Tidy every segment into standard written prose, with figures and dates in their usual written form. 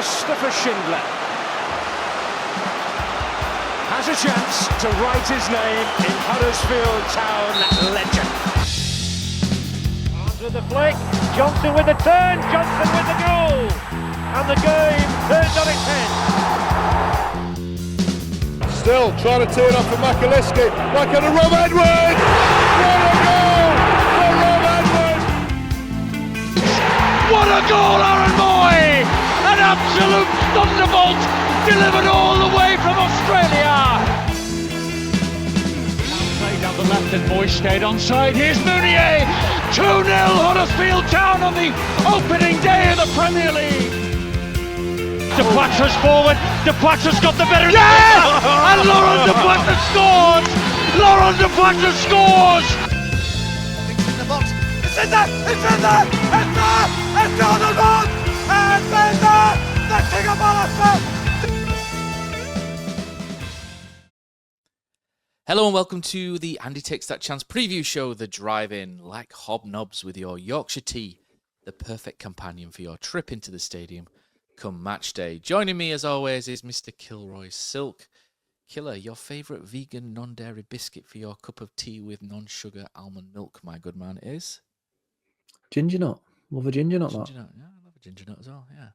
Christopher Schindler has a chance to write his name in Huddersfield Town legend. Arms with the flick, Johnson with the turn, Johnson with the goal, and the game turned on its head. Still trying to turn off for Makaliski, back on to Rob Edwards! What a goal for Rob Edwards! What a goal, Aaron Moy! An absolute thunderbolt delivered all the way from Australia! Played down the left and Moy stayed onside. Here's Mounier! 2-0 Huddersfield Town on the opening day of the Premier League! De Plata's forward, De Plata's got the better... Yes! And Laurent De Plata scores! Laurent De Plata scores! It's in the box, it's in there, it's in there, it's there, it's on the board, and there's the king of Huddersfield! Hello and welcome to the Andy Takes That Chance preview show, The Drive-In, like hobnobs with your Yorkshire tea, the perfect companion for your trip into the stadium come match day. Joining me as always is Mr. Kilroy Silk. Killer, your favourite vegan non-dairy biscuit for your cup of tea with non-sugar almond milk, my good man, is? Ginger nut. Love a ginger nut. Ginger nut, yeah, I love a ginger nut as well, yeah.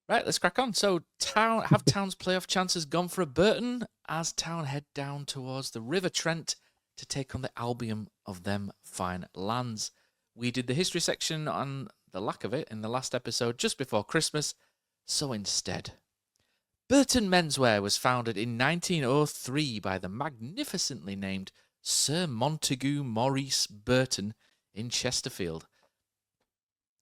Right, let's crack on. So, have Town's playoff chances gone for a Burton as Town head down towards the River Trent to take on the Albion of them fine lands? We did the history section on the lack of it in the last episode just before Christmas, so instead, Burton Menswear was founded in 1903 by the magnificently named Sir Montague Maurice Burton in Chesterfield.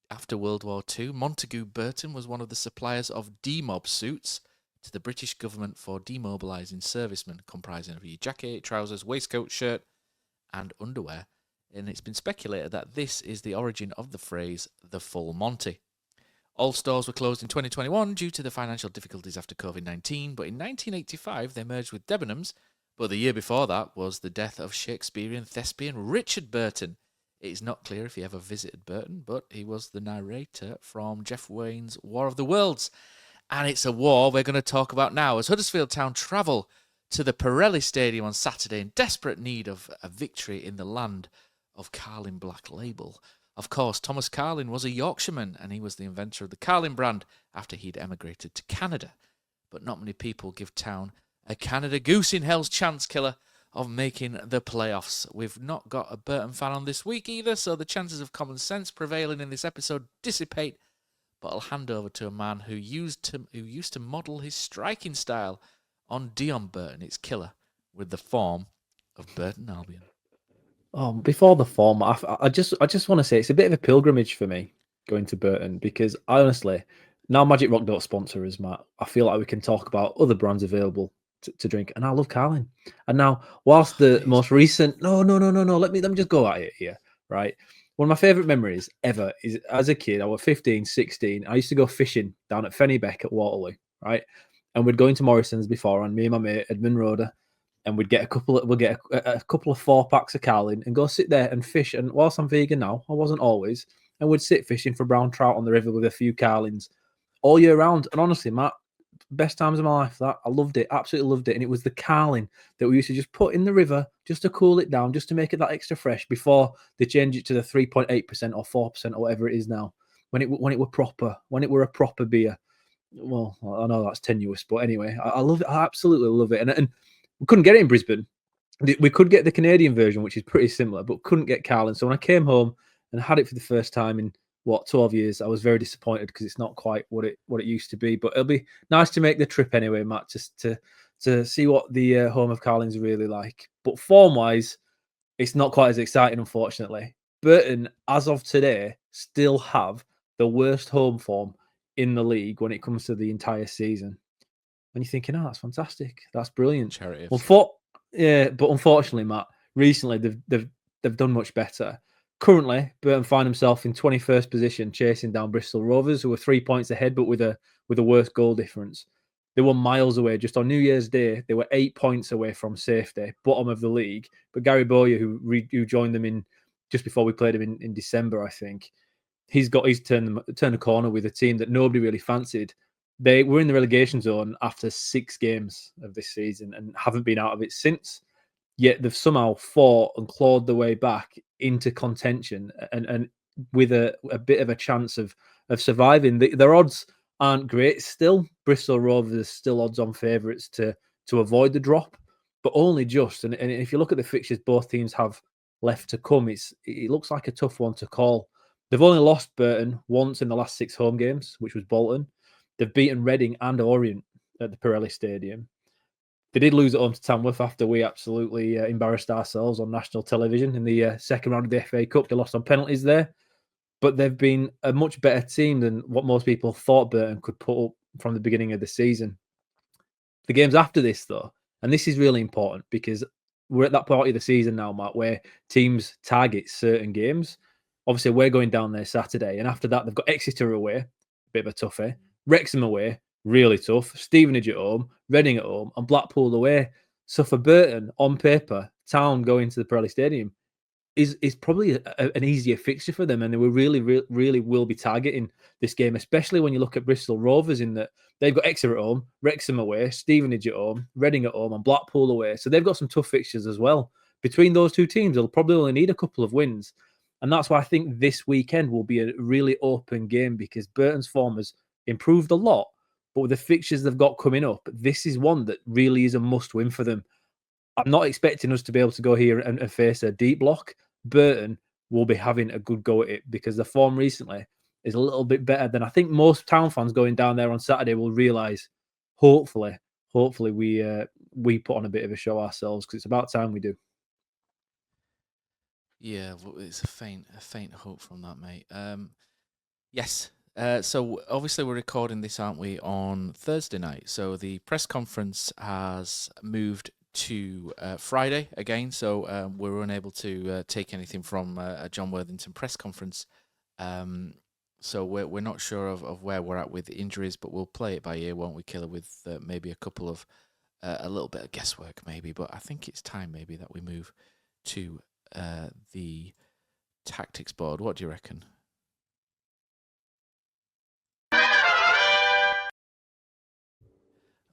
After World War II, Montague Burton was one of the suppliers of demob suits to the British government for demobilising servicemen, comprising of your jacket, trousers, waistcoat, shirt and underwear. And it's been speculated that this is the origin of the phrase, the full Monty. All stores were closed in 2021 due to the financial difficulties after COVID-19, but in 1985 they merged with Debenhams, but the year before that was the death of Shakespearean thespian Richard Burton. It is not clear if he ever visited Burton, but he was the narrator from Jeff Wayne's War of the Worlds. And it's a war we're going to talk about now as Huddersfield Town travel to the Pirelli Stadium on Saturday in desperate need of a victory in the land of Carlin Black Label. Of course, Thomas Carlin was a Yorkshireman and he was the inventor of the Carlin brand after he'd emigrated to Canada. But not many people give Town a Canada Goose in Hell's chance, Killer, of making the playoffs. We've not got a Burton fan on this week either, so the chances of common sense prevailing in this episode dissipate. But I'll hand over to a man who used to model his striking style on Dion Burton. It's Killer with the form of Burton Albion. Oh, before the form, I just want to say it's a bit of a pilgrimage for me going to Burton because I honestly, now Magic Rock don't sponsor us, Matt, I feel like we can talk about other brands available to drink, and I love Carlin. And now, whilst the most recent, no, let me just go at it here, right? One of my favourite memories ever is as a kid, I was 15, 16, I used to go fishing down at Fennybeck at Waterloo, right? And we'd go into Morrison's before, and me and my mate Edmund Roder, and we'd get a couple of 4-packs of Carlin and go sit there and fish. And whilst I'm vegan now, I wasn't always, and would sit fishing for brown trout on the river with a few Carlins all year round. And honestly, Matt, best times of my life, that I loved it, absolutely loved it. And it was the Carlin that we used to just put in the river just to cool it down, just to make it that extra fresh before they change it to the 3.8% or 4% or whatever it is now. When it were proper, when it were a proper beer. Well, I know that's tenuous, but anyway, I love it. I absolutely love it. And we couldn't get it in Brisbane. We could get the Canadian version, which is pretty similar, but couldn't get Carlin. So when I came home and had it for the first time in 12 years, I was very disappointed because it's not quite what it used to be. But it'll be nice to make the trip anyway, Matt, just to see what the home of Carlin's really like. But form-wise, it's not quite as exciting, unfortunately. Burton, as of today, still have the worst home form in the league when it comes to the entire season. And you're thinking, oh, that's fantastic, that's brilliant. Charity. Well, but unfortunately, Matt, recently they've done much better. Currently, Burton find himself in 21st position, chasing down Bristol Rovers, who are 3 points ahead, but with a worse goal difference. They were miles away. Just on New Year's Day, they were 8 points away from safety, bottom of the league. But Gary Bowyer, who joined them in just before we played him in December, I think, he's turned a corner with a team that nobody really fancied. They were in the relegation zone after 6 games of this season and haven't been out of it since. Yet they've somehow fought and clawed their way back into contention and with a bit of a chance of surviving. Their odds aren't great still. Bristol Rovers are still odds-on favourites to avoid the drop, but only just. And if you look at the fixtures both teams have left to come, it looks like a tough one to call. They've only lost Burton once in the last 6 home games, which was Bolton. They've beaten Reading and Orient at the Pirelli Stadium. They did lose at home to Tamworth after we absolutely embarrassed ourselves on national television in the second round of the FA Cup. They lost on penalties there. But they've been a much better team than what most people thought Burton could put up from the beginning of the season. The games after this, though, and this is really important because we're at that part of the season now, Matt, where teams target certain games. Obviously, we're going down there Saturday. And after that, they've got Exeter away, bit of a toughie. Wrexham away, really tough. Stevenage at home, Reading at home, and Blackpool away. So for Burton, on paper, Town going to the Pirelli Stadium is probably an easier fixture for them, and they will really will be targeting this game, especially when you look at Bristol Rovers in that they've got Exeter at home, Wrexham away, Stevenage at home, Reading at home, and Blackpool away. So they've got some tough fixtures as well. Between those two teams, they'll probably only need a couple of wins, and that's why I think this weekend will be a really open game because Burton's form has improved a lot, but with the fixtures they've got coming up, this is one that really is a must-win for them. I'm not expecting us to be able to go here and face a deep block. Burton will be having a good go at it because the form recently is a little bit better than I think most Town fans going down there on Saturday will realise. Hopefully we put on a bit of a show ourselves because it's about time we do. Yeah, well, it's a faint hope from that, mate. Yes. So obviously we're recording this, aren't we, on Thursday night? So the press conference has moved to Friday again. So we were unable to take anything from a John Worthington press conference. So we're not sure of where we're at with injuries, but we'll play it by ear, won't we, Killer? With maybe a couple of a little bit of guesswork, maybe. But I think it's time maybe that we move to the tactics board. What do you reckon?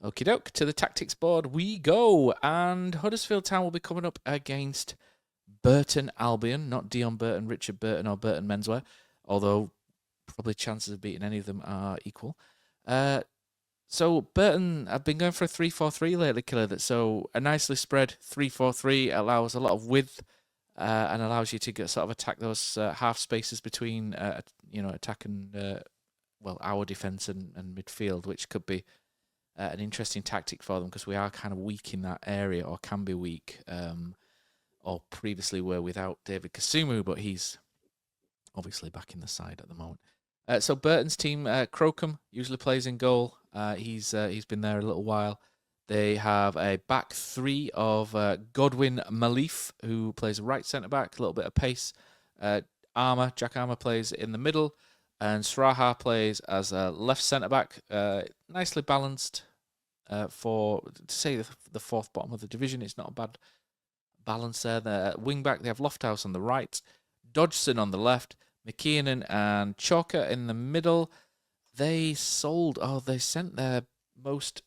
Okie doke, to the tactics board we go. And Huddersfield Town will be coming up against Burton Albion, not Dion Burton, Richard Burton, or Burton Menswear, although probably chances of beating any of them are equal. So Burton have been going for a 3-4-3 lately, Killer. So a nicely spread 3-4-3 allows a lot of width and allows you to get sort of attack those half spaces between, attack and our defence and midfield, which could be an interesting tactic for them because we are kind of weak in that area, or can be weak, or previously were without David Kasumu, but he's obviously back in the side at the moment. So Burton's team, Crocombe usually plays in goal. He's been there a little while. They have a back three of Godwin Malif, who plays a right centre-back, a little bit of pace. Jack Armour plays in the middle, and Sraha plays as a left centre-back. Nicely balanced for, to say the fourth bottom of the division. It's not a bad balance there. The wing-back, they have Lofthouse on the right, Dodgson on the left, McKiernan and Chalker in the middle. They sent their most...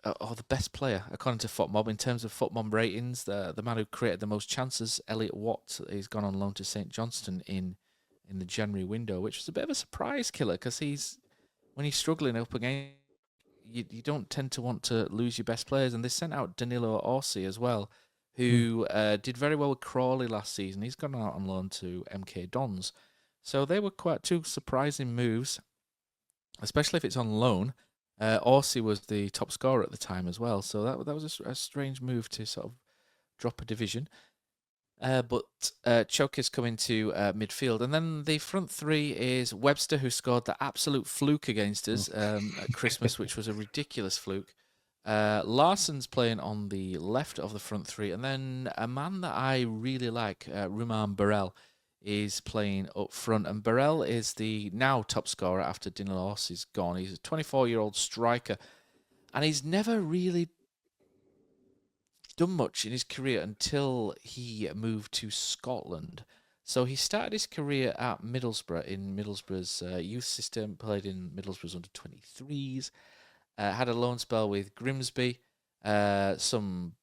the best player, according to FootMob, in terms of FootMob ratings, the man who created the most chances, Elliot Watt, he's gone on loan to St Johnstone in the January window, which was a bit of a surprise, Killer, because when he's struggling up against, you don't tend to want to lose your best players, and they sent out Danilo Orsi as well, who did very well with Crawley last season. He's gone out on loan to MK Dons. So they were quite two surprising moves, especially if it's on loan. Orsi was the top scorer at the time as well, so that was a strange move to sort of drop a division. But Choke is coming to midfield, and then the front three is Webster, who scored the absolute fluke against us at Christmas, which was a ridiculous fluke. Larson's playing on the left of the front three, and then a man that I really like, Ruman Burrell, is playing up front, and Burrell is the now top scorer after Dinalos is gone. He's a 24-year-old striker, and he's never really done much in his career until he moved to Scotland. So he started his career at Middlesbrough in Middlesbrough's youth system, played in Middlesbrough's under-23s, had a loan spell with Grimsby, some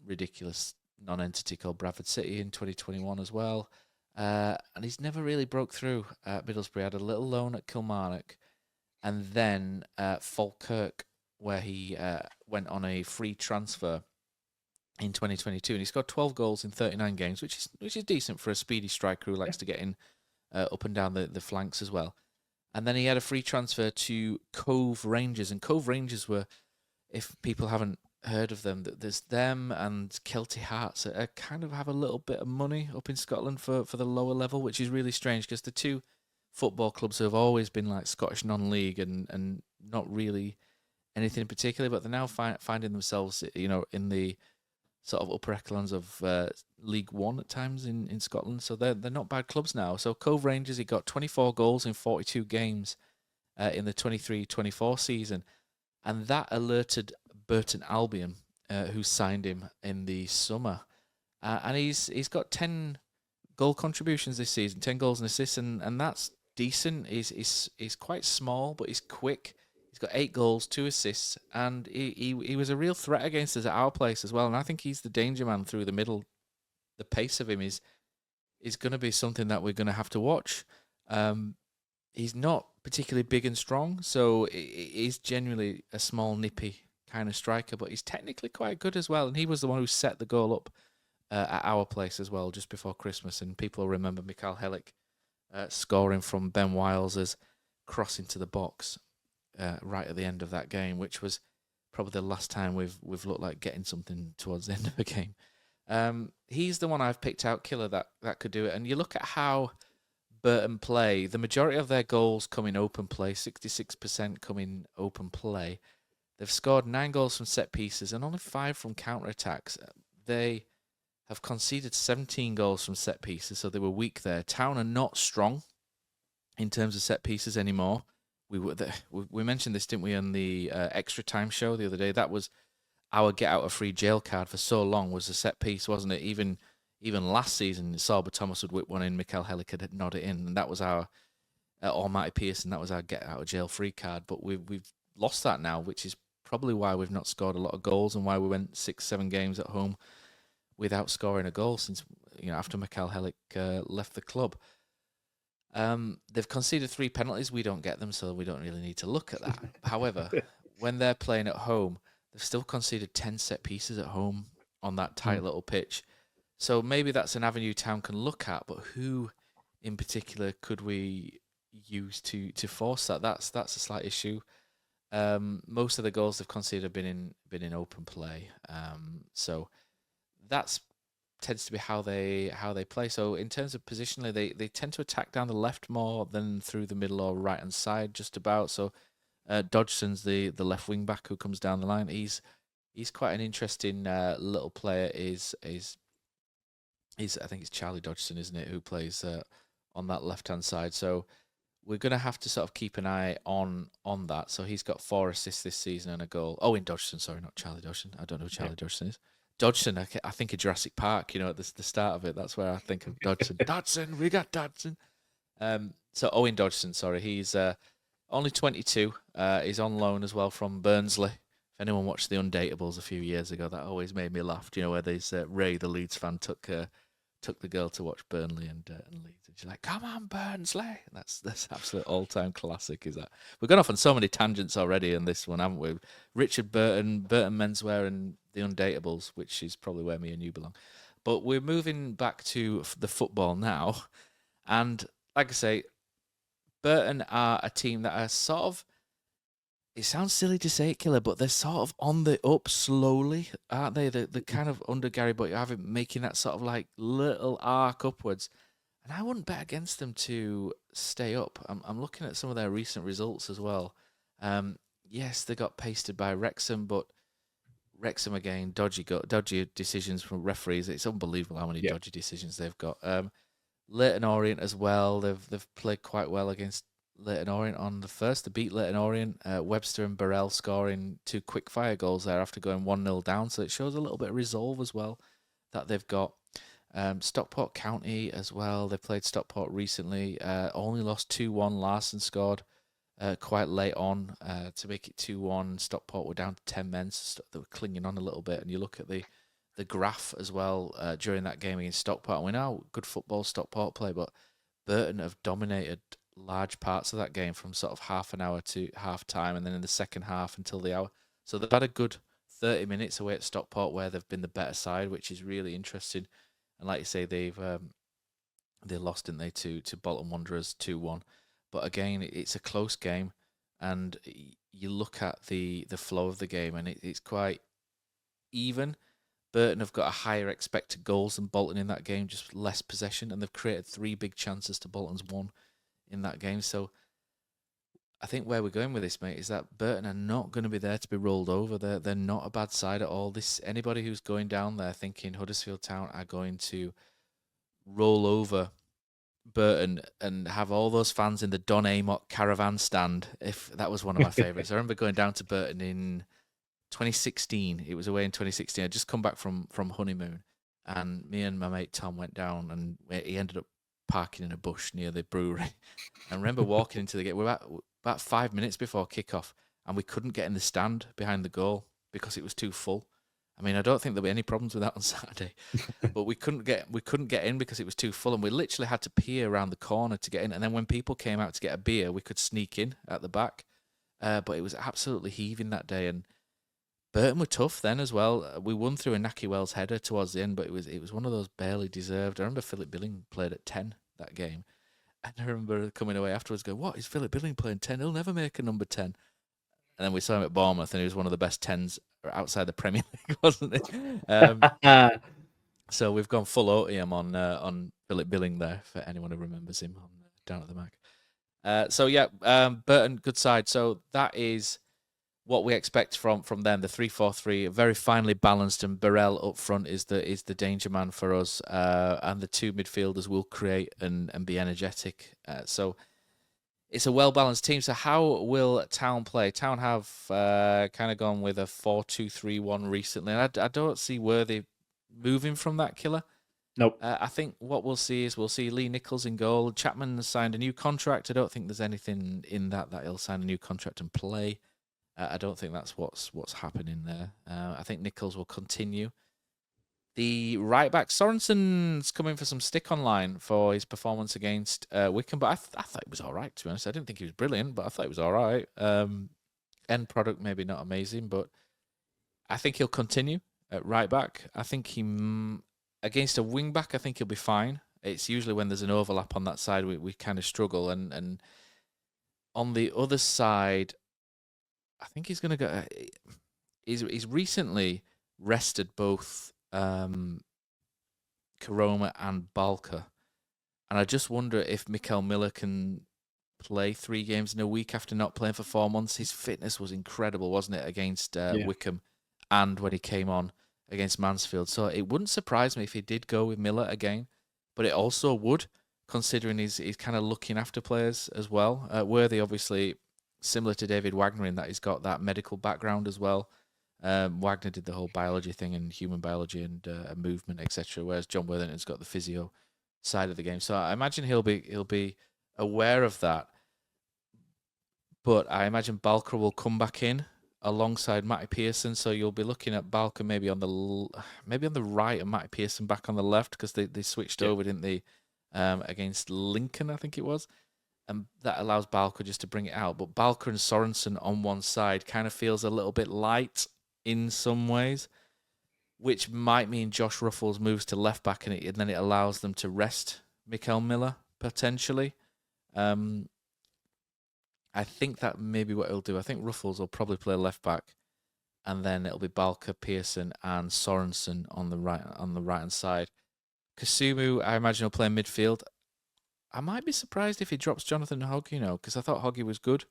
ridiculous non-entity called Bradford City in 2021 as well. And he's never really broke through at Middlesbrough. He had a little loan at Kilmarnock, and then Falkirk, where he went on a free transfer in 2022, and he scored 12 goals in 39 games, which is decent for a speedy striker who likes to get in up and down the flanks as well. And then he had a free transfer to Cove Rangers, and Cove Rangers were, if people haven't heard of them, there's them and Celtic Hearts that kind of have a little bit of money up in Scotland for the lower level, which is really strange because the two football clubs have always been like Scottish non-league and not really anything in particular, but they're now finding themselves, in the sort of upper echelons of League One at times in Scotland. So they're not bad clubs now. So Cove Rangers, he got 24 goals in 42 games in the 23-24 season, and that alerted Burton Albion, who signed him in the summer. And he's got 10 goal contributions this season, 10 goals and assists, and that's decent. He's quite small, but he's quick. He's got 8 goals, 2 assists, and he was a real threat against us at our place as well. And I think he's the danger man through the middle. The pace of him is going to be something that we're going to have to watch. He's not particularly big and strong, so he's genuinely a small, nippy kind of striker, but he's technically quite good as well. And he was the one who set the goal up at our place as well just before Christmas. And people remember Mikael Helik scoring from Ben Wiles' cross into the box right at the end of that game, which was probably the last time we've looked like getting something towards the end of a game. He's the one I've picked out, killer, that could do it. And you look at how Burton play, the majority of their goals come in open play, 66% come in open play. They've scored 9 goals from set pieces and only 5 from counter-attacks. They have conceded 17 goals from set pieces, so they were weak there. Town are not strong in terms of set pieces anymore. We mentioned this, didn't we, on the extra time show the other day? That was our get out of free jail card for so long, was a set piece, wasn't it? Even last season, Sorba Thomas would whip one in, Mikael Helik had nod it in, and that was our Almighty Pearson. That was our get out of jail free card. But we've lost that now, which is probably why we've not scored a lot of goals and why we went 6-7 games at home without scoring a goal since after Mikael Helik left the club. They've conceded 3 penalties. We don't get them, so we don't really need to look at that. However, when they're playing at home, they've still conceded 10 set pieces at home on that tight little pitch. So maybe that's an avenue Town can look at, but who in particular could we use to force that? That's a slight issue. Most of the goals they've conceded have been in open play. So that's tends to be how they play. So in terms of positionally, they tend to attack down the left more than through the middle or right hand side, just about. So Dodgson's the left wing back who comes down the line. He's quite an interesting little player. Is I think it's Charlie Dodgson, isn't it, who plays on that left hand side. So we're going to have to sort of keep an eye on that. So he's got 4 assists this season and a goal. Oh, in Dodgson, sorry, not Charlie Dodgson. I don't know who Charlie Dodgson is. Dodgson, I think of Jurassic Park, at the start of it. That's where I think of Dodgson. Dodgson, we got Dodgson. So Owen Dodgson, sorry. He's only 22. He's on loan as well from Barnsley. If anyone watched The Undateables a few years ago, that always made me laugh. Where there's Ray, the Leeds fan, took the girl to watch Burnley and Leeds, and she's like, "Come on, Barnsley!" That's absolute all-time classic. Is that we've gone off on so many tangents already in this one, haven't we? Richard Burton Menswear, and The Undateables, which is probably where me and you belong. But we're moving back to the football now, and like I say, Burton are a team that are sort of. It sounds silly to say it, Killer, but they're sort of on the up slowly, aren't they? They're kind of under Gary, but you have him making that sort of like little arc upwards. And I wouldn't bet against them to stay up. I'm looking at some of their recent results as well. Yes, they got pasted by Wrexham, but Wrexham again, dodgy decisions from referees. It's unbelievable how many dodgy decisions they've got. Leyton Orient as well. They've played quite well against Leyton Orient on the first. They beat Leyton Orient. Webster and Burrell scoring 2 quick-fire goals there after going 1-0 down. So it shows a little bit of resolve as well that they've got. Stockport County as well. They played Stockport recently. Only lost 2-1. Larson scored quite late on to make it 2-1. Stockport were down to 10 men, so they were clinging on a little bit. And you look at the graph as well during that game against Stockport. And we know how good football Stockport play, but Burton have dominated large parts of that game from sort of half an hour to half time, and then in the second half until the hour. So they've had a good 30 minutes away at Stockport where they've been the better side, which is really interesting. And like you say, they lost, didn't they, to Bolton Wanderers 2-1. But again, it's a close game, and you look at the flow of the game, and it's quite even. Burton have got a higher expected goals than Bolton in that game, just less possession, and they've created 3 big chances to Bolton's 1 in that game. So I think where we're going with this, mate, is that Burton are not going to be there to be rolled over. They're not a bad side at all. Anybody who's going down there thinking Huddersfield Town are going to roll over Burton and have all those fans in the Don Amott caravan stand, if that was one of my favourites. I remember going down to Burton in 2016. It was away in 2016. I'd just come back from honeymoon, and me and my mate Tom went down, and he ended up parking in a bush near the brewery. I remember walking into the game. We're about 5 minutes before kickoff, and we couldn't get in the stand behind the goal because it was too full. I mean, I don't think there'll be any problems with that on Saturday, but we couldn't get in because it was too full, and we literally had to peer around the corner to get in. And then when people came out to get a beer, we could sneak in at the back. But it was absolutely heaving that day, and Burton were tough then as well. We won through a Naki Wells header towards the end, but it was one of those barely deserved. I remember Philip Billing played at 10 that game, and I remember coming away afterwards going, "What is Philip Billing playing 10? He'll never make a number 10." And then we saw him at Bournemouth, and he was one of the best 10s outside the Premier League, wasn't it? So we've gone full OTM on Philip Billing there for anyone who remembers him down at the Mac. Burton, good side. So that is what we expect from them. The 3-4-3, very finely balanced, and Burrell up front is the danger man for us. And the 2 midfielders will create and be energetic. So it's a well-balanced team. So how will Town play? Town have kind of gone with a 4-2-3-1 recently. And I don't see Worthy moving from that killer. Nope. I think what we'll see Lee Nichols in goal. Chapman has signed a new contract. I don't think there's anything in that he'll sign a new contract and play. I don't think that's what's happening there. I think Nichols will continue. The right back, Sorensen's coming for some stick online for his performance against Wycombe, but I thought it was all right, to be honest. I didn't think he was brilliant, but I thought it was all right. End product, maybe not amazing, but I think he'll continue at right back. I think against a wing back, I think he'll be fine. It's usually when there's an overlap on that side, we kind of struggle. And on the other side, I think he's going to go. He's recently rested both Karoma and Balka, and I just wonder if Mikael Miller can play 3 games in a week after not playing for 4 months. His fitness was incredible, wasn't it, against Wycombe, and when he came on against Mansfield. So it wouldn't surprise me if he did go with Miller again, but it also would, considering he's kind of looking after players as well. Worthy, obviously, similar to David Wagner in that he's got that medical background as well. Wagner did the whole biology thing and human biology and movement, etc., whereas John Worthington's got the physio side of the game. So I imagine he'll be aware of that. But I imagine Balker will come back in alongside Matty Pearson, so you'll be looking at Balker maybe on the right and Matty Pearson back on the left, because they switched over, didn't they, against Lincoln, I think it was. And that allows Balker just to bring it out. But Balker and Sorensen on one side kind of feels a little bit light in some ways, which might mean Josh Ruffles moves to left back, and then it allows them to rest Mikael Miller, potentially. I think that may be what he'll do. I think Ruffles will probably play left back, and then it'll be Balker, Pearson, and Sorensen on the right hand side. Kasumu, I imagine, will play midfield. I might be surprised if he drops Jonathan Hogg, because I thought Hoggy was good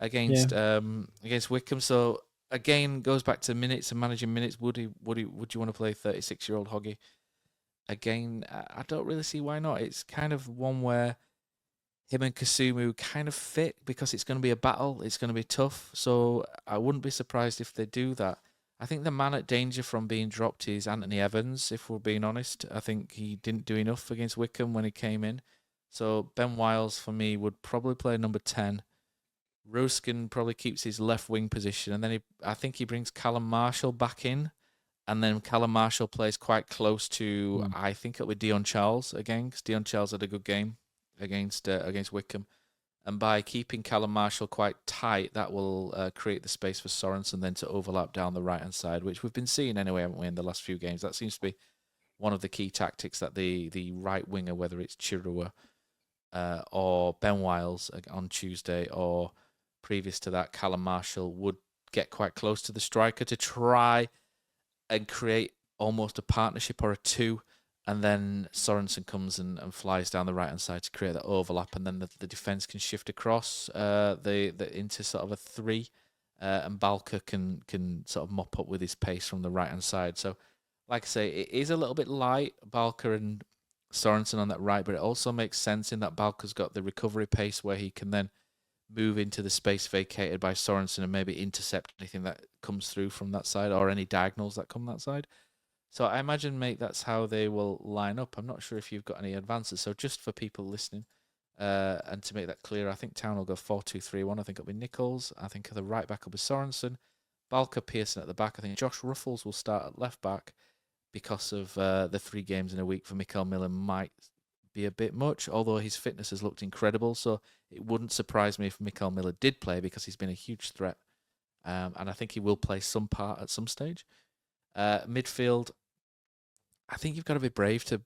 against Wycombe. So again, goes back to minutes and managing minutes. Would you want to play 36-year-old Hoggy? Again, I don't really see why not. It's kind of one where him and Kasumu kind of fit, because it's going to be a battle. It's going to be tough. So I wouldn't be surprised if they do that. I think the man at danger from being dropped is Anthony Evans, if we're being honest. I think he didn't do enough against Wickham when he came in. So Ben Wiles, for me, would probably play number 10. Ruskin probably keeps his left wing position, and then I think he brings Callum Marshall back in, and then Callum Marshall plays quite close to, I think it'll be Dion Charles again, because Dion Charles had a good game against Wickham. And by keeping Callum Marshall quite tight, that will create the space for Sorensen then to overlap down the right-hand side, which we've been seeing anyway, haven't we, in the last few games. That seems to be one of the key tactics that the right winger, whether it's Chirua or Ben Wiles on Tuesday, or previous to that, Callum Marshall, would get quite close to the striker to try and create almost a partnership or a two. And then Sorensen comes and flies down the right-hand side to create that overlap, and then the defence can shift across into sort of a 3, and Balker can sort of mop up with his pace from the right-hand side. So, like I say, it is a little bit light, Balker and Sorensen on that right, but it also makes sense in that Balker's got the recovery pace where he can then move into the space vacated by Sorensen and maybe intercept anything that comes through from that side or any diagonals that come that side. So I imagine, mate, that's how they will line up. I'm not sure if you've got any advances. So just for people listening, and to make that clear, I think Town will go 4-2-3-1. I think it'll be Nichols. I think the right back will be Sorensen. Balker, Pearson at the back. I think Josh Ruffles will start at left back because of the 3 games in a week for Mikael Miller might be a bit much, although his fitness has looked incredible. So it wouldn't surprise me if Mikael Miller did play, because he's been a huge threat. And I think he will play some part at some stage. Midfield, I think you've got to be brave to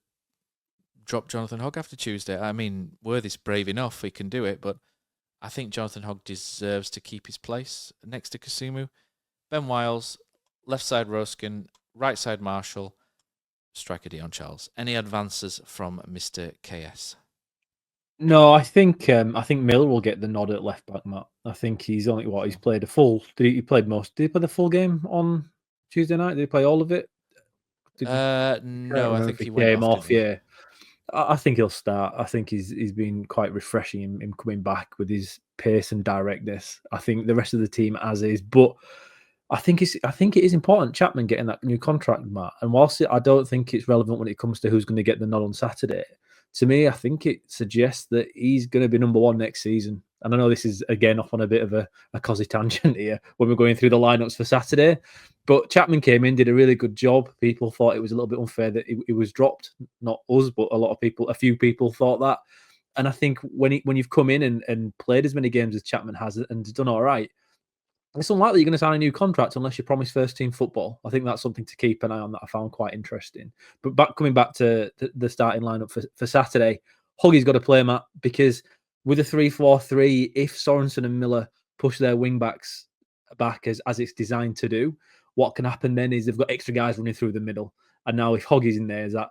drop Jonathan Hogg after Tuesday. I mean, Worthy's brave enough, he can do it, but I think Jonathan Hogg deserves to keep his place next to Kasumu. Ben Wiles, left side Roskin, right side Marshall, striker Dion Charles. Any advances from Mr. KS? No, I think Miller will get the nod at left back, Matt. I think he's played a full. Did he play the full game on Tuesday night? Did he play all of it? No, I think he went off. Yeah, I think he'll start. I think he's been quite refreshing him coming back with his pace and directness. I think the rest of the team as is, but I think it is important Chapman getting that new contract, Matt. And whilst I don't think it's relevant when it comes to who's going to get the nod on Saturday, to me, I think it suggests that he's going to be number 1 next season. And I know this is, again, off on a bit of a cosy tangent here when we're going through the lineups for Saturday. But Chapman came in, did a really good job. People thought it was a little bit unfair that he was dropped. Not us, but a few people thought that. And I think when you've come in and played as many games as Chapman has and done all right, it's unlikely you're going to sign a new contract unless you promise first-team football. I think that's something to keep an eye on that I found quite interesting. But coming back to the starting lineup for Saturday, Huggy's got to play, Matt, because with a 3-4-3, if Sorensen and Miller push their wing-backs back as it's designed to do, what can happen then is they've got extra guys running through the middle. And now if Hoggy's in there as that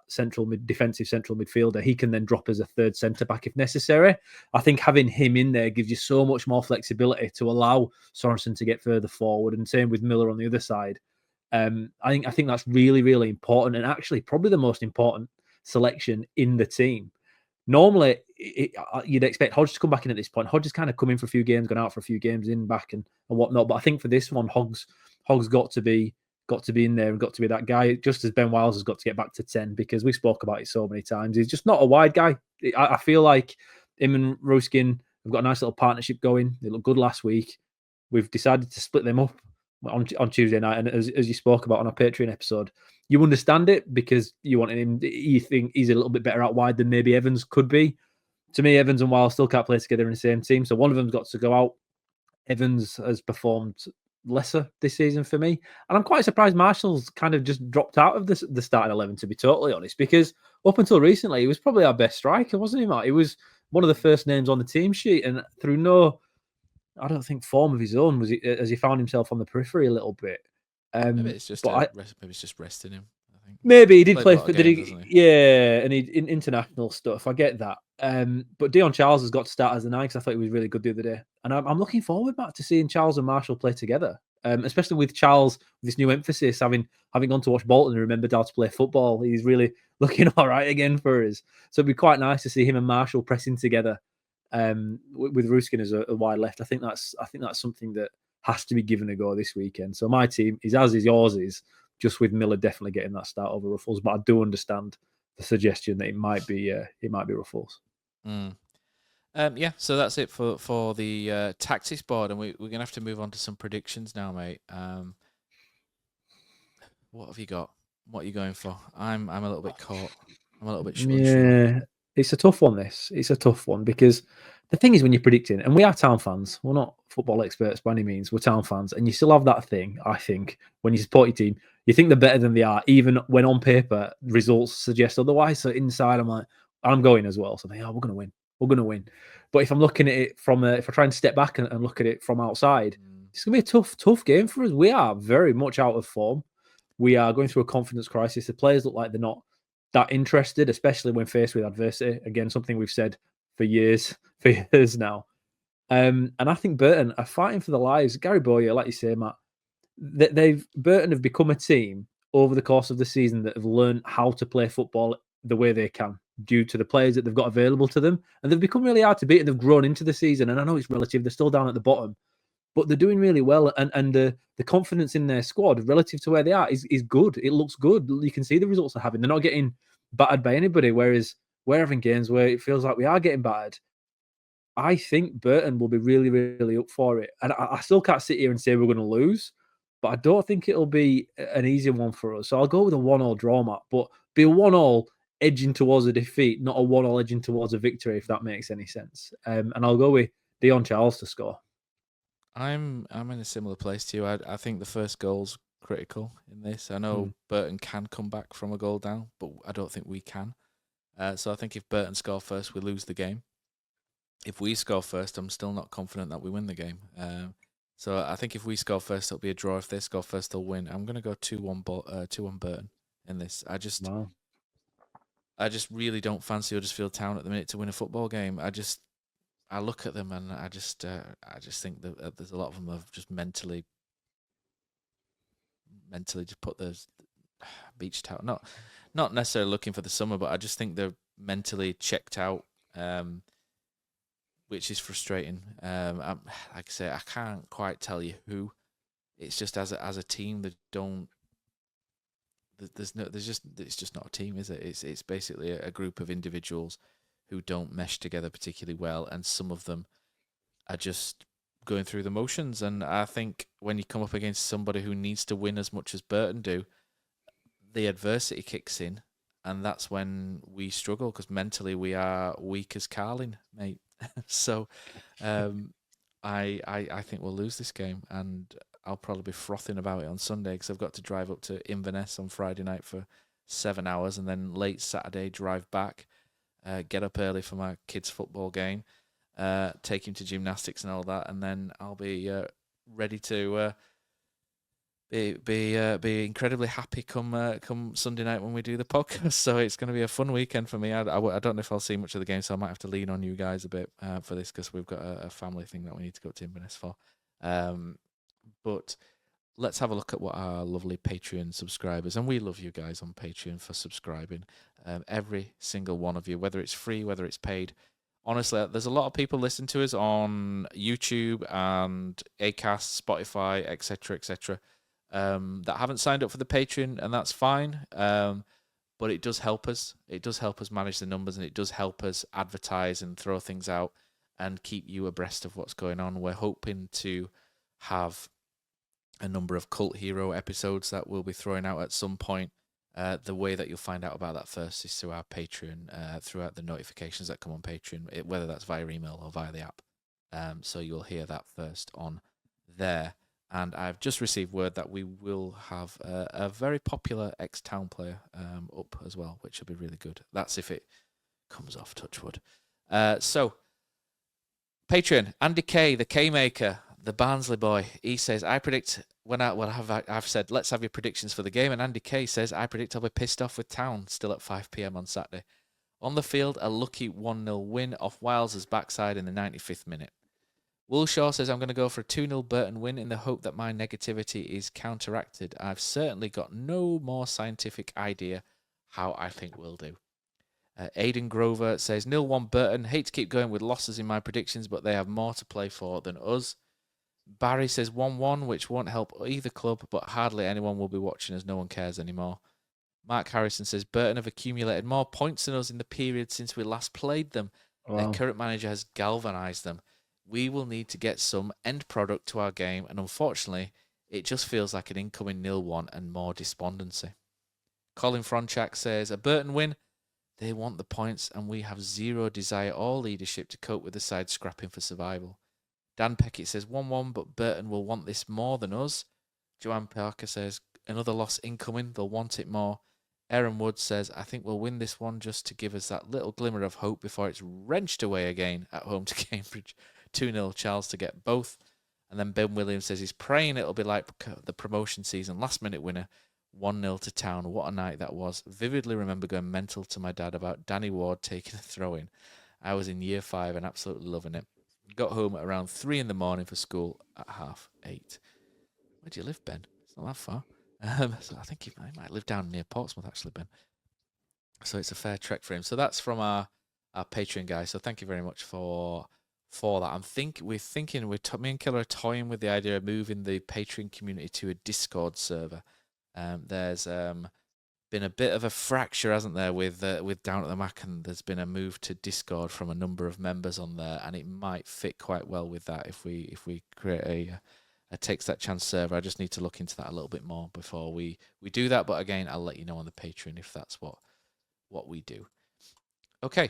defensive central midfielder, he can then drop as a third centre-back if necessary. I think having him in there gives you so much more flexibility to allow Sorensen to get further forward, and same with Miller on the other side. I think that's really, really important, and actually probably the most important selection in the team. Normally, you'd expect Hodge to come back in at this point. Hodge has kind of come in for a few games, gone out for a few games, in, back, and whatnot. But I think for this one, Hogg's got to be in there and got to be that guy, just as Ben Wiles has got to get back to 10, because we spoke about it so many times. He's just not a wide guy. I feel like him and Ruskin have got a nice little partnership going. They looked good last week. We've decided to split them up on Tuesday night, and as you spoke about on our Patreon episode, you understand it because you wanted him. You think he's a little bit better out wide than maybe Evans could be. To me, Evans and Wiles still can't play together in the same team, so one of them's got to go out. Evans has performed lesser this season for me, and I'm quite surprised Marshall's kind of just dropped out of the starting 11, to be totally honest, because up until recently he was probably our best striker, wasn't he, Matt? He was one of the first names on the team sheet, and through no, I don't think, form of his own as he found himself on the periphery a little bit. Maybe it's just resting him. I think maybe he did play for games, yeah, and he in international stuff. I get that. But Dion Charles has got to start as the 9 because I thought he was really good the other day, and I'm looking forward, Matt, to seeing Charles and Marshall play together. Especially with Charles, with this new emphasis, having gone to watch Bolton and remembered how to play football, he's really looking all right again for us. So it'd be quite nice to see him and Marshall pressing together, with Ruskin as a wide left. I think that's something that has to be given a go this weekend. So my team is as is yours is, just with Miller definitely getting that start over Ruffles. But I do understand the suggestion that it might be Ruffles. Yeah, so that's it for the tactics board, and we're gonna have to move on to some predictions now, mate. What have you got? What are you going for? I'm a little bit caught. I'm a little bit unsure. Yeah, it's a tough one. It's a tough one because the thing is when you're predicting, and we are Town fans, we're not football experts by any means. We're Town fans, and you still have that thing. I think when you support your team, you think they're better than they are, even when on paper results suggest otherwise. So inside, I'm like, I'm going as well. So I'm like, oh, we're gonna win. We're gonna win. But if I'm looking at it from, if I try and step back and look at it from outside, it's gonna be a tough game for us. We are very much out of form. We are going through a confidence crisis. The players look like they're not that interested, especially when faced with adversity. Again, something we've said for years now. And I think Burton are fighting for their lives. Gary Bowyer, like you say, Matt, Burton have become a team over the course of the season that have learned how to play football the way they can due to the players that they've got available to them. And they've become really hard to beat, and they've grown into the season. And I know it's relative. They're still down at the bottom, but they're doing really well. And the confidence in their squad relative to where they are is good. It looks good. You can see the results they're having. They're not getting battered by anybody, whereas we're having games where it feels like we are getting battered. I think Burton will be really, really up for it. And I still can't sit here and say we're going to lose, but I don't think it'll be an easy one for us. So I'll go with a 1-1 draw, Matt, but be a 1-1 edging towards a defeat, not a 1-1 edging towards a victory, if that makes any sense. And I'll go with Dion Charles to score. I'm in a similar place to you. I think the first goal's critical in this. I know Burton can come back from a goal down, but I don't think we can. So I think if Burton score first, we lose the game. If we score first, I'm still not confident that we win the game. So I think if we score first, it'll be a draw. If they score first, they'll win. I'm going to go 2-1 Burton in this. I just really don't fancy Huddersfield Town at the minute to win a football game. I look at them and I just think that there's a lot of them have just mentally just put those beached out. Not necessarily looking for the summer, but I just think they're mentally checked out, which is frustrating. Like I say, I can't quite tell you who. It's just as a team that don't. It's just not a team, is it? It's basically a group of individuals who don't mesh together particularly well, and some of them are just going through the motions. And I think when you come up against somebody who needs to win as much as Burton do, the adversity kicks in, and that's when we struggle, because mentally we are weak as Carling, mate. So I think we'll lose this game, and I'll probably be frothing about it on Sunday, because I've got to drive up to Inverness on Friday night for 7 hours, and then late Saturday drive back. Get up early for my kids' football game, take him to gymnastics and all that, and then I'll be ready to be incredibly happy come Sunday night when we do the podcast. So it's going to be a fun weekend for me. I don't know if I'll see much of the game, so I might have to lean on you guys a bit for this, because we've got a family thing that we need to go to Inverness for. But let's have a look at what our lovely Patreon subscribers, and we love you guys on Patreon for subscribing, every single one of you, whether it's free, whether it's paid. Honestly, there's a lot of people listening to us on YouTube and Acast, Spotify, etc., that haven't signed up for the Patreon, and that's fine. But it does help us. It does help us manage the numbers, and it does help us advertise and throw things out and keep you abreast of what's going on. We're hoping to have a number of cult hero episodes that we'll be throwing out at some point. The way that you'll find out about that first is through our Patreon, throughout the notifications that come on Patreon, whether that's via email or via the app. So you'll hear that first on there. And I've just received word that we will have a very popular ex-Town player up as well, which will be really good. That's if it comes off, touch wood. So, Patreon, Andy K, the K-Maker, the Barnsley boy, he says, I've said, let's have your predictions for the game. And Andy K says, I predict I'll be pissed off with Town, still at 5 p.m. on Saturday. On the field, a lucky 1-0 win off Wiles's backside in the 95th minute. Woolshaw says, I'm going to go for a 2-0 Burton win in the hope that my negativity is counteracted. I've certainly got no more scientific idea how I think we'll do. Aidan Grover says, 0-1 Burton. Hate to keep going with losses in my predictions, but they have more to play for than us. Barry says 1-1, which won't help either club, but hardly anyone will be watching as no one cares anymore. Mark Harrison says Burton have accumulated more points than us in the period since we last played them. Wow. Their current manager has galvanised them. We will need to get some end product to our game, and unfortunately, it just feels like an incoming 0-1 and more despondency. Colin Fronchak says, a Burton win, they want the points, and we have zero desire or leadership to cope with the side scrapping for survival. Dan Peckett says 1-1, but Burton will want this more than us. Joanne Parker says, another loss incoming, they'll want it more. Aaron Wood says, I think we'll win this one just to give us that little glimmer of hope before it's wrenched away again at home to Cambridge. 2-0 Charles to get both. And then Ben Williams says he's praying it'll be like the promotion season. Last minute winner, 1-0 to Town. What a night that was. Vividly remember going mental to my dad about Danny Ward taking a throw in. I was in year 5 and absolutely loving it. Got home at around 3 a.m. for school at 8:30. Where do you live, Ben? It's not that far. So I think he might live down near Portsmouth, actually, Ben. So it's a fair trek for him. So that's from our Patreon guy. So thank you very much for that. We're thinking, me and Killer are toying with the idea of moving the Patreon community to a Discord server. There's been a bit of a fracture, hasn't there, with Down at the Mac, and there's been a move to Discord from a number of members on there, and it might fit quite well with that if we create a Takes That Chance server. I just need to look into that a little bit more before we do that. But again, I'll let you know on the Patreon if that's what we do. Okay,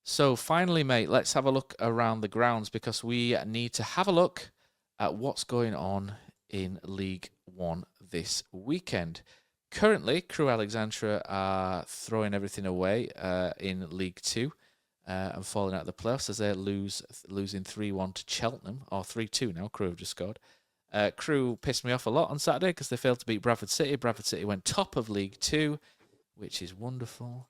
so finally, mate, let's have a look around the grounds because we need to have a look at what's going on in League One this weekend. Currently, Crewe Alexandra are throwing everything away in League Two and falling out of the playoffs as they're losing 3-1 to Cheltenham, or 3-2 now. Crewe have just scored. Crewe pissed me off a lot on Saturday because they failed to beat Bradford City. Bradford City went top of League Two, which is wonderful.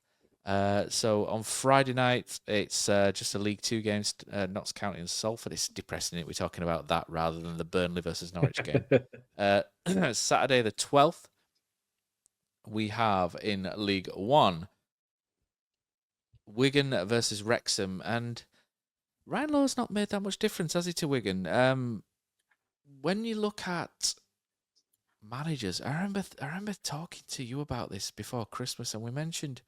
So on Friday night, it's just a League Two game, Notts County and Salford. It's depressing, it? We're talking about that rather than the Burnley versus Norwich game. Saturday the 12th, we have in League One, Wigan versus Wrexham. And Ryan Lowe's not made that much difference, has he, to Wigan? When you look at managers, I remember talking to you about this before Christmas, and we mentioned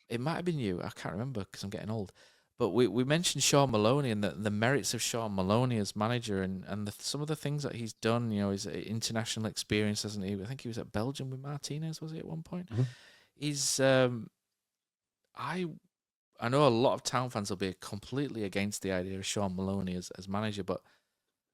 it might have been you. I can't remember because I'm getting old. But we mentioned Sean Maloney and the merits of Sean Maloney as manager, and some of the things that he's done. You know, his international experience, hasn't he? I think he was at Belgium with Martinez, was he, at one point? Mm-hmm. He's I know a lot of Town fans will be completely against the idea of Sean Maloney as manager, but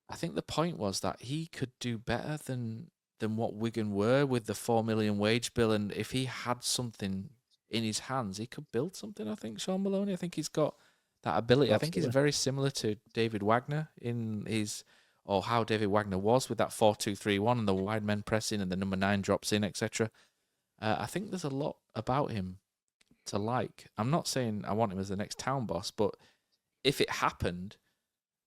I think the point was that he could do better than what Wigan were with the 4 million wage bill, and if he had something in his hands, he could build something. I think Sean Maloney, I think he's got that ability. Absolutely. I think he's very similar to David Wagner how David Wagner was with that 4-2-3-1 and the wide men pressing and the number 9 drops in, etc. I think there's a lot about him to like. I'm not saying I want him as the next Town boss, but if it happened,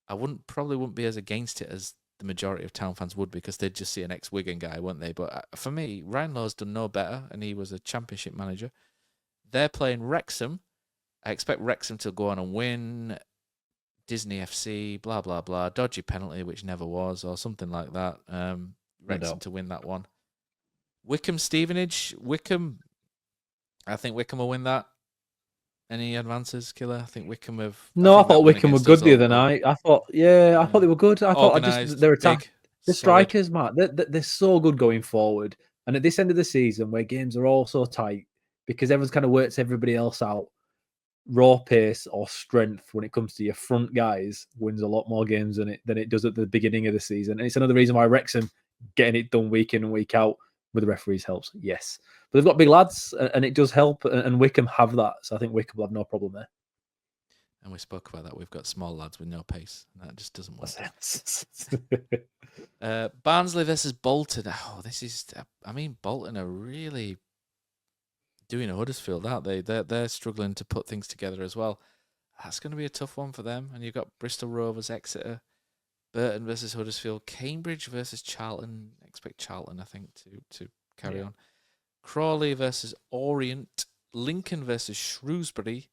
I probably wouldn't be as against it as the majority of Town fans would, because they'd just see an ex-Wigan guy, wouldn't they? But for me, Ryan Lowe's done no better, and he was a championship manager. They're playing Wrexham. I expect Wrexham to go on and win. Disney FC, blah, blah, blah. Dodgy penalty, which never was, or something like that. Wrexham to win that one. Wycombe Stevenage. I think Wycombe will win that. Any advances, Killer? I think Wycombe have... No, I thought Wycombe were good the other night. I thought they were good. I thought their attack, the strikers, Matt, they're so good going forward. And at this end of the season, where games are all so tight, because everyone's kind of works everybody else out, raw pace or strength when it comes to your front guys wins a lot more games than it does at the beginning of the season. And it's another reason why Wrexham getting it done week in and week out with the referees helps. Yes. But they've got big lads, and it does help, and Wycombe have that. So I think Wycombe will have no problem there. And we spoke about that. We've got small lads with no pace. And that just doesn't work. Barnsley versus Bolton. Oh, this is... Bolton are really doing a Huddersfield, aren't they? They're struggling to put things together as well. That's going to be a tough one for them. And you've got Bristol Rovers, Exeter, Burton versus Huddersfield, Cambridge versus Charlton. Expect Charlton, I think, to carry on. Crawley versus Orient, Lincoln versus Shrewsbury,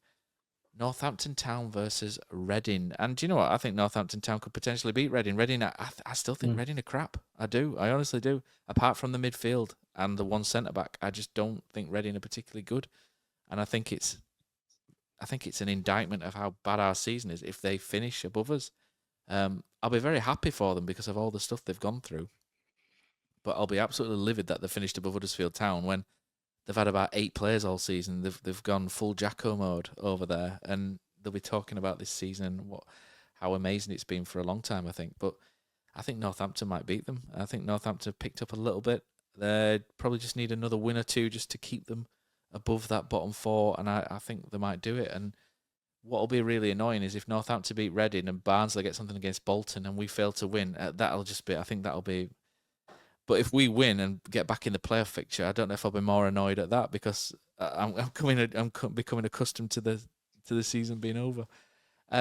Northampton Town versus Reading. And do you know what? I think Northampton Town could potentially beat Reading. Reading, I still think Reading are crap. I do. I honestly do. Apart from the midfield and the one centre-back, I just don't think Reading are particularly good. And I think it's an indictment of how bad our season is if they finish above us. I'll be very happy for them because of all the stuff they've gone through. But I'll be absolutely livid that they finished above Huddersfield Town when they've had about 8 players all season. They've gone full Jacko mode over there, and they'll be talking about this season and how amazing it's been for a long time, I think. But I think Northampton might beat them. I think Northampton have picked up a little bit. They probably just need another win or two just to keep them above that bottom 4, and I think they might do it. And what will be really annoying is if Northampton beat Reading and Barnsley get something against Bolton and we fail to win, that'll just be, I think that'll be... But if we win and get back in the playoff fixture, I don't know if I'll be more annoyed at that because I'm becoming accustomed to the season being over.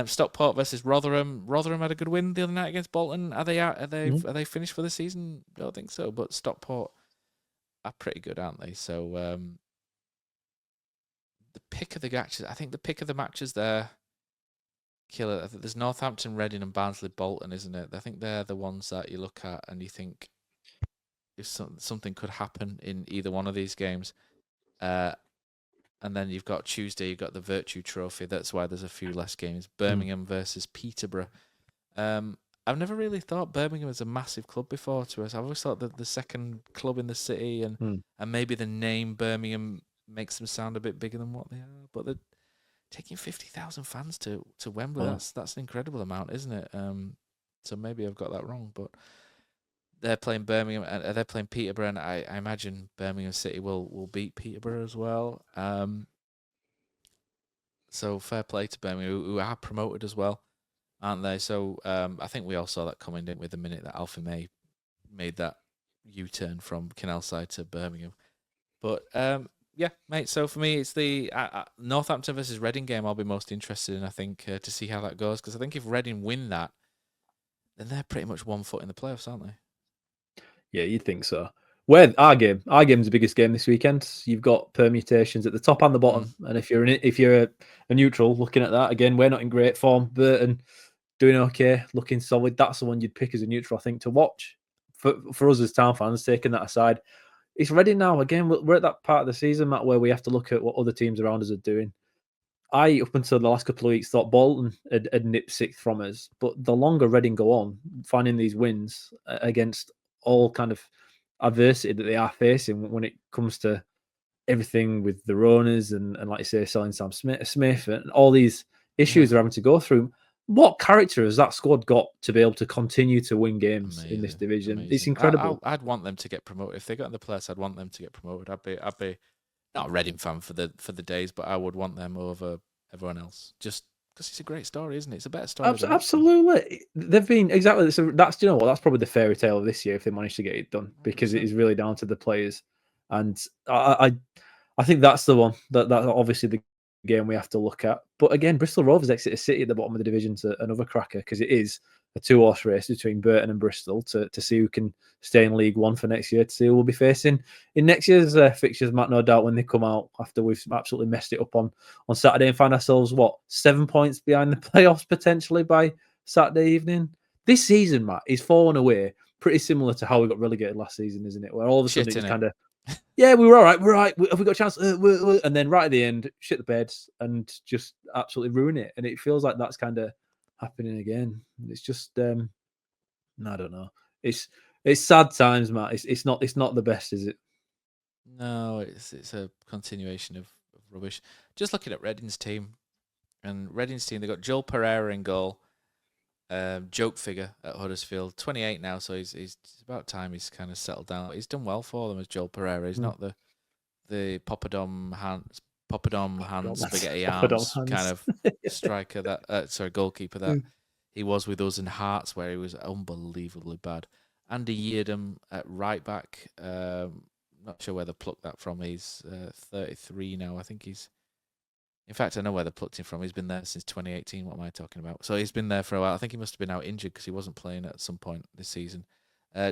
Stockport versus Rotherham. Rotherham had a good win the other night against Bolton. Are they out? Are they finished for the season? I don't think so. But Stockport are pretty good, aren't they? So the pick of the matches. I think the pick of the matches there. Killer. I think there's Northampton, Reading, and Barnsley, Bolton, isn't it? I think they're the ones that you look at and you think, if something could happen in either one of these games. And then you've got Tuesday, you've got the Virtue Trophy. That's why there's a few less games. Birmingham versus Peterborough. I've never really thought Birmingham was a massive club before to us. I've always thought that the second club in the city and maybe the name Birmingham makes them sound a bit bigger than what they are. But they're taking 50,000 fans to Wembley. That's an incredible amount, isn't it? So maybe I've got that wrong, but... They're playing Birmingham and they're playing Peterborough, and I imagine Birmingham City will beat Peterborough as well. So fair play to Birmingham, who are promoted as well, aren't they? So I think we all saw that coming, didn't we, the minute that Alfie May made that U-turn from Canalside to Birmingham. But yeah, mate, so for me, it's the Northampton versus Reading game I'll be most interested in, I think, to see how that goes. Because I think if Reading win that, then they're pretty much 1 foot in the playoffs, aren't they? Yeah, you'd think so. Where our game's the biggest game this weekend. You've got permutations at the top and the bottom, and if you're a neutral looking at that, again, we're not in great form. Burton doing okay, looking solid. That's the one you'd pick as a neutral, I think, to watch. For us as Town fans, taking that aside, it's ready now. Again, we're at that part of the season, Matt, where we have to look at what other teams around us are doing. I, up until the last couple of weeks, thought Bolton had nipped 6th from us, but the longer Reading go on, finding these wins against all kind of adversity that they are facing when it comes to everything with the Ronas and like you say, selling Sam Smith and all these issues they're having to go through. What character has that squad got to be able to continue to win games in this division? Amazing. It's incredible. I'd want them to get promoted. If they got in the playoffs, I'd want them to get promoted. I'd be not a Reading fan for the days, but I would want them over everyone else. Just because it's a great story, isn't it? It's a better story. Absolutely. They've been exactly. So that's, you know what, that's probably the fairy tale of this year if they manage to get it done, because it is really down to the players. And I think that's the one that obviously the game we have to look at. But again, Bristol Rovers Exeter City at the bottom of the division to another cracker, because it is a 2-horse race between Burton and Bristol to see who can stay in League One for next year, to see who we'll be facing in next year's fixtures, Matt, no doubt, when they come out after we've absolutely messed it up on Saturday and find ourselves, 7 points behind the playoffs potentially by Saturday evening. This season, Matt, is falling away pretty similar to how we got relegated last season, isn't it? Where all of a sudden it's kind of, yeah, we were all right, have we got a chance? And then right at the end, shit the beds and just absolutely ruin it. And it feels like that's kind of happening again. It's just, I don't know. It's sad times, Matt. It's not the best, is it? No, it's a continuation of rubbish. Just looking at Reading's team, they got Joel Pereira in goal. Joke figure at Huddersfield, 28 now, so he's about time he's kind of settled down. He's done well for them as Joel Pereira. He's not the Poppadom hands, spaghetti arms kind of striker goalkeeper that he was with us in Hearts, where he was unbelievably bad. Andy Yeardham at right back. Not sure where they plucked that from. He's 33 now. I think he's. In fact, I know where they plucked him from. He's been there since 2018. What am I talking about? So he's been there for a while. I think he must have been out injured because he wasn't playing at some point this season.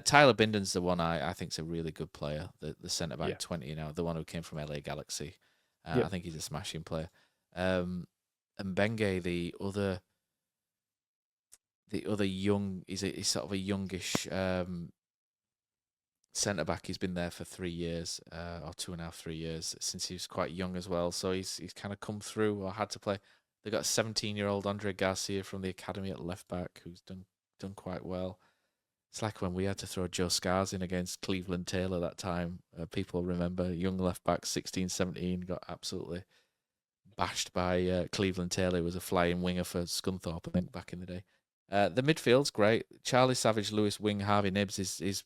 Tyler Binden's the one I think is a really good player. The centre back, 20 now, the one who came from LA Galaxy. I think he's a smashing player. And Mbenge, the other young, he's sort of a youngish centre back. He's been there for 3 years, or 2.5, 3 years, since he was quite young as well. So he's kind of come through or had to play. They've got a 17-year-old Andre Garcia from the academy at left back who's done quite well. It's like when we had to throw Joe Scars in against Cleveland Taylor that time. People remember, young left back, 16, 17, got absolutely bashed by Cleveland Taylor, who was a flying winger for Scunthorpe, I think, back in the day. The midfield's great. Charlie Savage, Lewis Wing, Harvey Nibbs is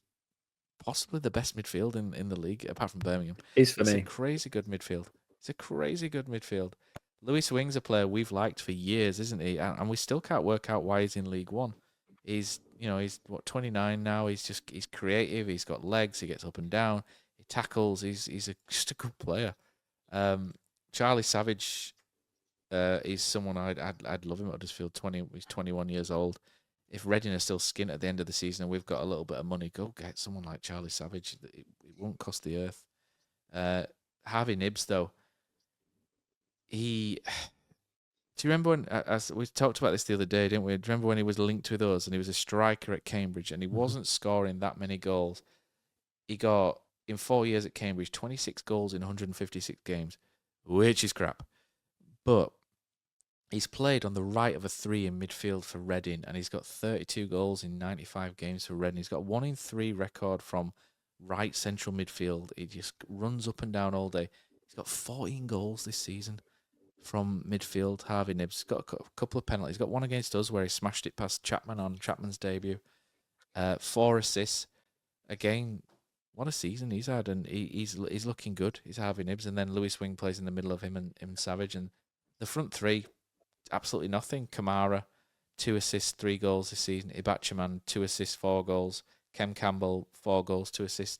possibly the best midfield in the league, apart from Birmingham. It's a crazy good midfield. It's a crazy good midfield. Lewis Wing's a player we've liked for years, isn't he? And we still can't work out why he's in League One. He's 29 now. He's creative. He's got legs. He gets up and down. He tackles. He's just a good player. Charlie Savage is someone I'd love him at Huddersfield. He's 21 years old. If Reading are still skint at the end of the season and we've got a little bit of money, go get someone like Charlie Savage. It won't cost the earth. Harvey Nibbs, though, do you remember when, as we talked about this the other day, didn't we? Do you remember when he was linked with us and he was a striker at Cambridge and he wasn't scoring that many goals? He got, in 4 years at Cambridge, 26 goals in 156 games, which is crap. But he's played on the right of a 3 in midfield for Reading, and he's got 32 goals in 95 games for Reading. He's got 1 in 3 record from right central midfield. He just runs up and down all day. He's got 14 goals this season from midfield. Harvey Nibbs got a couple of penalties. He's got one against us where he smashed it past Chapman on Chapman's debut. 4 assists. Again, what a season he's had, and he's looking good. He's Harvey Nibbs, and then Lewis Wing plays in the middle of him and Savage, and the front three, absolutely nothing. Kamara, 2 assists, 3 goals this season. Ibachaman, 2 assists, 4 goals. Kem Campbell, 4 goals, 2 assists.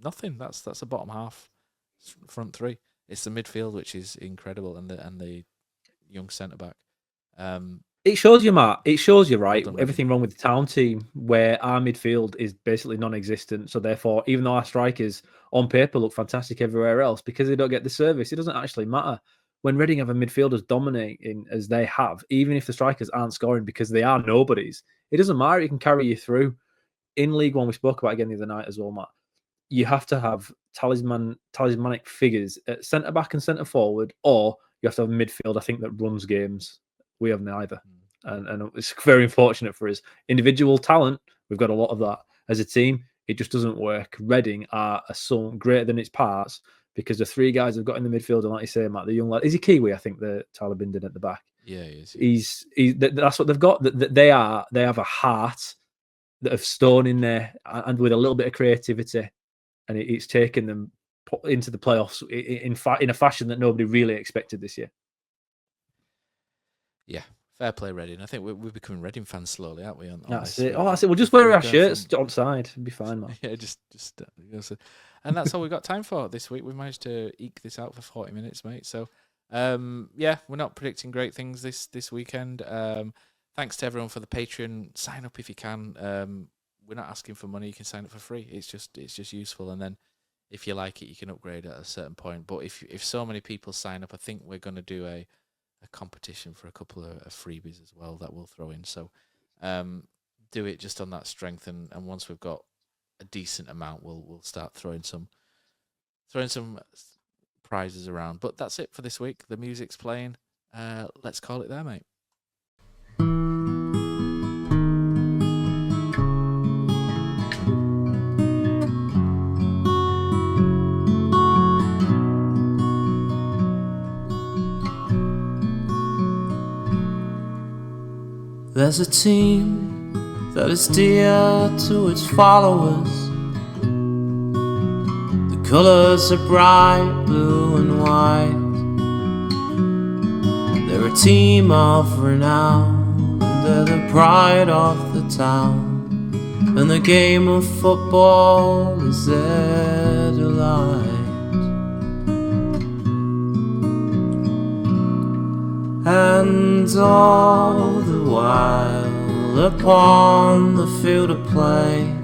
Nothing. That's a bottom half front three. It's the midfield which is incredible, and the young centre back. It shows you, Matt. It shows you, right? Well Everything wrong with the town team, where our midfield is basically non-existent. So therefore, even though our strikers on paper look fantastic everywhere else, because they don't get the service, it doesn't actually matter. When Reading have a midfielders dominating as they have, even if the strikers aren't scoring because they are nobodies, it doesn't matter. It can carry you through. In League One, we spoke about again the other night as well, Matt. You have to have talismanic figures at centre back and centre forward, or you have to have a midfield, I think, that runs games. We have neither. And it's very unfortunate for us. Individual talent, we've got a lot of that. As a team, it just doesn't work. Reading are a sum greater than its parts because the 3 guys have got in the midfield, and like you say, Matt, the young lad, is he Kiwi? I think the Tyler Bindon at the back. Yeah, he is. That's what they've got. They have a heart that of stone in there, and with a little bit of creativity, and it's taken them into the playoffs in a fashion that nobody really expected this year. Yeah, fair play, Reading. I think we're becoming Reading fans slowly, aren't we? That's it. Oh, that's it. We'll just wear our shirts on side. It'll be fine, man. Yeah, just and that's all we've got time for this week. We've managed to eke this out for 40 minutes, mate. So, yeah, we're not predicting great things this weekend. Thanks to everyone for the Patreon. Sign up if you can. We're not asking for money. You can sign up for free. It's just useful, and then if you like it, you can upgrade at a certain point. But if so many people sign up, I think we're going to do a competition for a couple of freebies as well that we'll throw in. So do it just on that strength, and once we've got a decent amount, we'll start throwing some prizes around. But that's it for this week. The music's playing. Let's call it there, mate. There's a team that is dear to its followers. The colours are bright blue and white. They're a team of renown, they're the pride of the town, and the game of football is their delight. And all the while upon the field of play,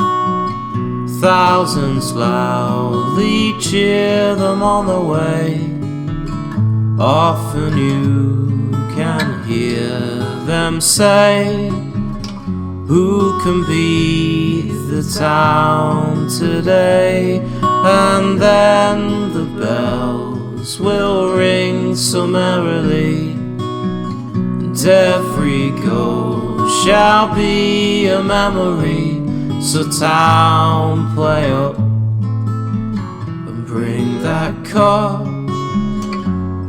thousands loudly cheer them on the way. Often you can them say, who can beat the town today? And then the bells will ring so merrily, and every goal shall be a memory. So town, play up and bring that cup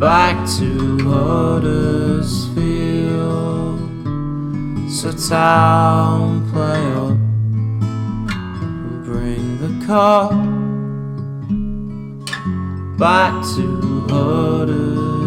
back to Huddersfield. So town, play up and bring the cup back to Huddersfield.